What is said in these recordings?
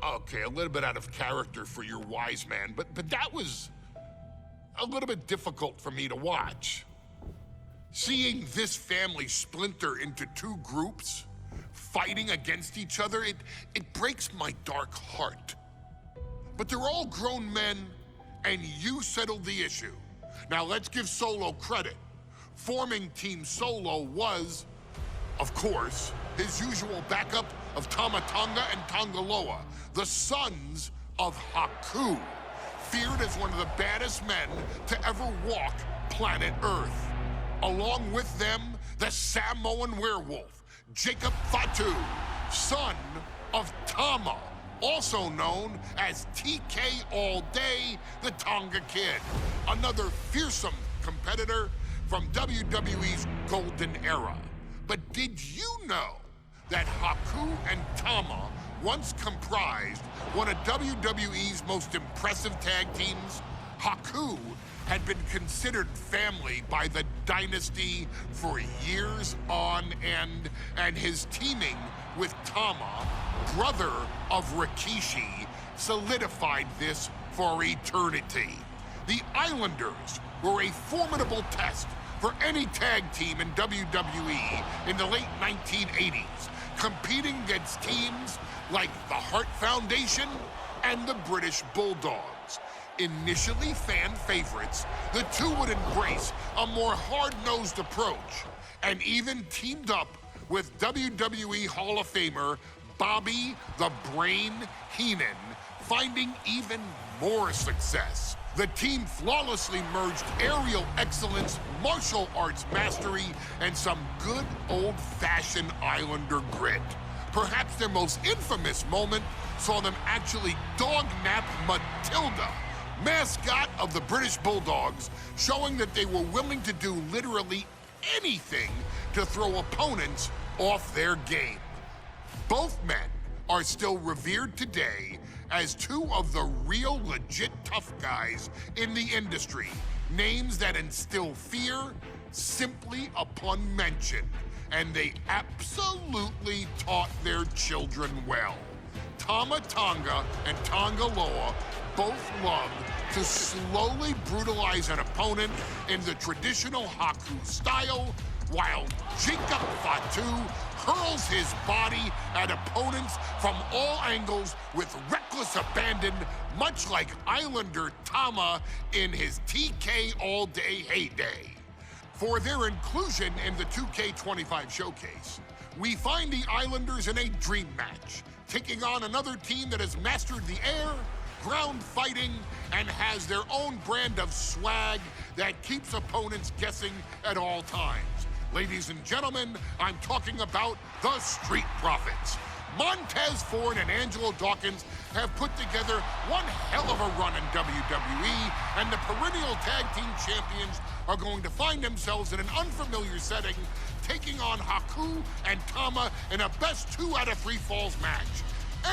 Okay, a little bit out of character for your wise man, but that was a little bit difficult for me to watch. Seeing this family splinter into two groups, fighting against each other, it breaks my dark heart. But they're all grown men, and you settled the issue. Now let's give Solo credit. Forming Team Solo was, of course, his usual backup of Tama Tonga and Tongaloa, the sons of Haku, feared as one of the baddest men to ever walk planet Earth. Along with them, the Samoan werewolf, Jacob Fatu, son of Tama, also known as TK All Day, the Tonga Kid, another fearsome competitor from WWE's golden era. But did you know that Haku and Tama once comprised one of WWE's most impressive tag teams? Haku had been considered family by the Dynasty for years on end, and his teaming with Tama, brother of Rikishi, solidified this for eternity. The Islanders were a formidable test for any tag team in WWE in the late 1980s, competing against teams like the Hart Foundation and the British Bulldogs. Initially fan favorites, the two would embrace a more hard-nosed approach and even teamed up with WWE Hall of Famer Bobby the Brain Heenan, finding even more success. The team flawlessly merged aerial excellence, martial arts mastery, and some good old-fashioned Islander grit. Perhaps their most infamous moment saw them actually dog-nap Matilda, mascot of the British Bulldogs, showing that they were willing to do literally anything to throw opponents off their game. Both men are still revered today as two of the real legit tough guys in the industry, names that instill fear simply upon mention, and they absolutely taught their children well. Tama Tonga and Tongaloa both loved to slowly brutalize an opponent in the traditional Haku style, while Jacob Fatu hurls his body at opponents from all angles with reckless abandon, much like Islander Tama in his TK All Day heyday. For their inclusion in the 2K25 showcase, we find the Islanders in a dream match, taking on another team that has mastered the air, ground fighting, and has their own brand of swag that keeps opponents guessing at all times. Ladies and gentlemen, I'm talking about the Street Profits. Montez Ford and Angelo Dawkins have put together one hell of a run in WWE, and the perennial tag team champions are going to find themselves in an unfamiliar setting, taking on Haku and Tama in a best 2 out of 3 falls match.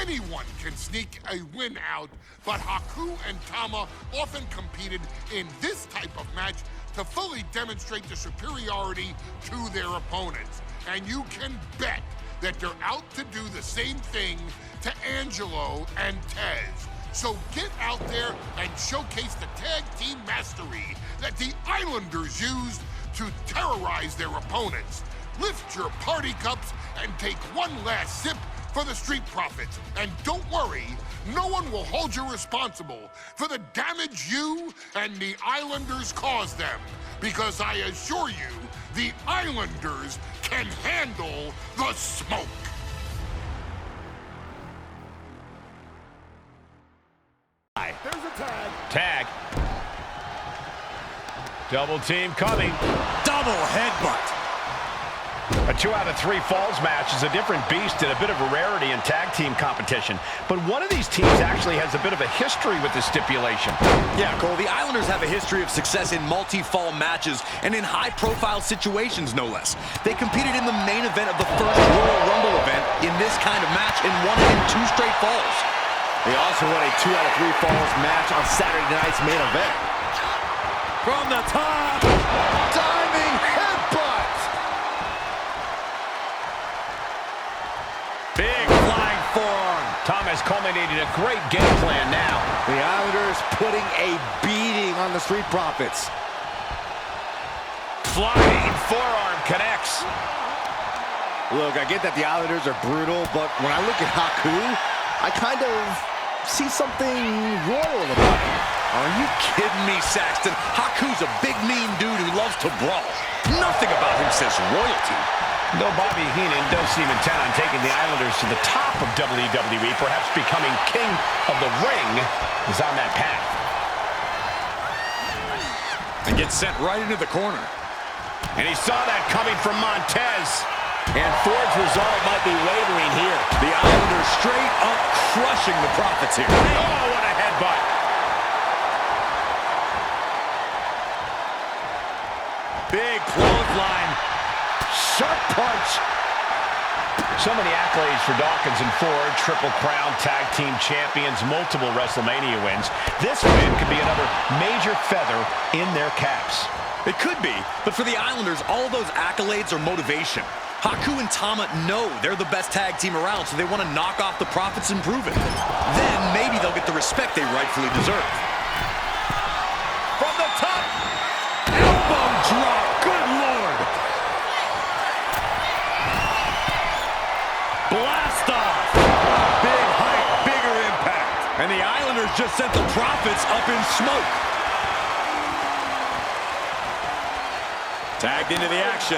Anyone can sneak a win out, but Haku and Tama often competed in this type of match to fully demonstrate the superiority to their opponents. And you can bet that they're out to do the same thing to Angelo and Tez. So get out there and showcase the tag team mastery that the Islanders used to terrorize their opponents. Lift your party cups and take one last sip for the Street Profits. And don't worry, no one will hold you responsible for the damage you and the Islanders caused them, because I assure you, the Islanders can handle the smoke. There's a tag. Tag. Double team coming. Double headbutt. A 2 out of 3 falls match is a different beast and a bit of a rarity in tag team competition. But one of these teams actually has a bit of a history with this stipulation. Yeah, Cole, the Islanders have a history of success in multi-fall matches and in high-profile situations, no less. They competed in the main event of the first Royal Rumble event in this kind of match and won it in 2 straight falls. They also won a 2 out of 3 falls match on Saturday night's main event. From the top, diving headbutt. Big flying forearm. Tom has culminated a great game plan now. The Islanders putting a beating on the Street Profits. Flying forearm connects. Look, I get that the Islanders are brutal, but when I look at Haku, I kind of see something royal about him. Are you kidding me, Saxton? Haku's a big, mean dude who loves to brawl. Nothing about him says royalty. Though Bobby Heenan does seem intent on taking the Islanders to the top of WWE, perhaps becoming king of the ring, is on that path. And gets sent right into the corner. And he saw that coming from Montez. And Ford's resolve might be wavering here. The Islanders straight up crushing the Profits here. Oh, what a headbutt. Big clothesline. Sharp punch. So many accolades for Dawkins and Ford. Triple Crown Tag Team Champions, multiple WrestleMania wins. This win could be another major feather in their caps. It could be, but for the Islanders, all those accolades are motivation. Haku and Tama know they're the best tag team around, so they want to knock off the Profits and prove it. Then maybe they'll get the respect they rightfully deserve. From the top. Elbow drop. Good Lord. Blast off. Big height, bigger impact. And the Islanders just sent the Profits up in smoke. Tagged into the action.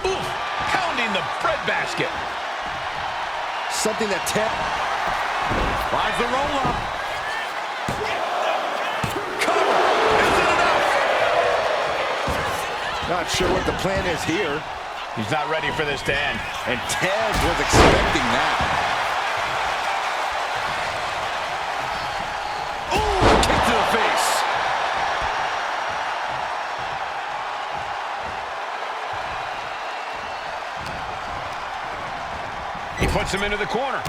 Ooh, pounding the breadbasket. Something that Finds the roll-up. Cover. Is it enough? not sure what the plan is here. He's not ready for this to end. And Taz was expecting that. Kick to the face. He puts him into the corner.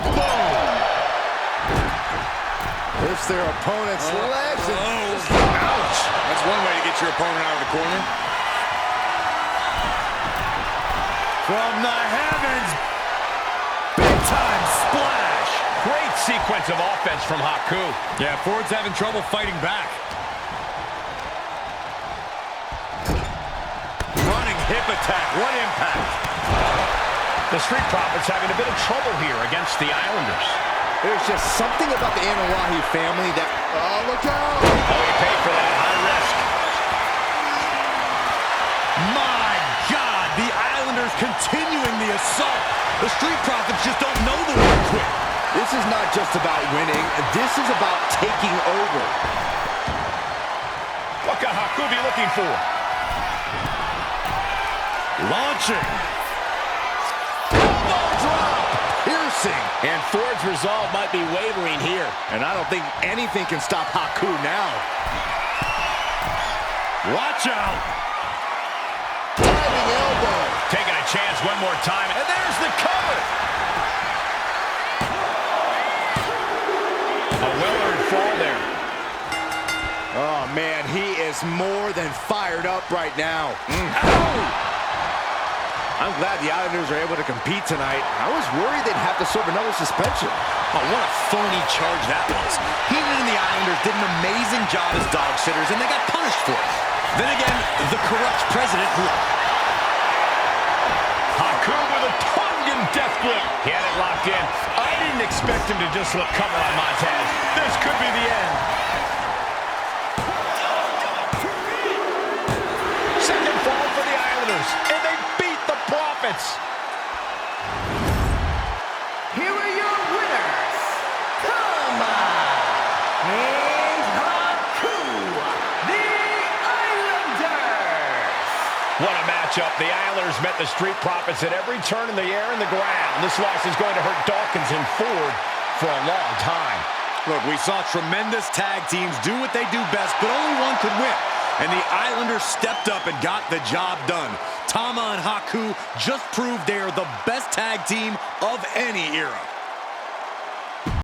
Lifts their opponent's legs. Ouch. That's one way to get your opponent out of the corner. From the heavens. Big time splash. Great sequence of offense from Haku. Yeah, Ford's having trouble fighting back. Running hip attack. What impact. The Street Profits having a bit of trouble here against the Islanders. There's just something about the Anoa'i family that... Oh, look out! Oh, he paid for that. High risk. My God, the Islanders continuing the assault. The Street Profits just don't know the way to quit. This is not just about winning. This is about taking over. What could Haku be looking for? Launching. Piercing. And Ford's resolve might be wavering here. And I don't think anything can stop Haku now. Watch out. Diving elbow. Taking a chance one more time. And there's the cover. A well-earned fall there. Oh, man, he is more than fired up right now. Ow! I'm glad the Islanders are able to compete tonight. I was worried they'd have to serve another suspension. Oh, what a phony charge that was. Heenan and the Islanders did an amazing job as dog sitters, and they got punished for it. Then again, the corrupt president who... Haku with a Tongan death grip. He had it locked in. I didn't expect him to just slip cover on Montez. This could be the end. Second fall for the Islanders, and they beat the Profits. Here are your winners, Tama and Haku, the Islanders. What a matchup. The Islanders met the Street Profits at every turn in the air and the ground. This loss is going to hurt Dawkins and Ford for a long time. Look, we saw tremendous tag teams do what they do best, but only one could win. And the Islanders stepped up and got the job done. Tama and Haku just proved they are the best tag team of any era.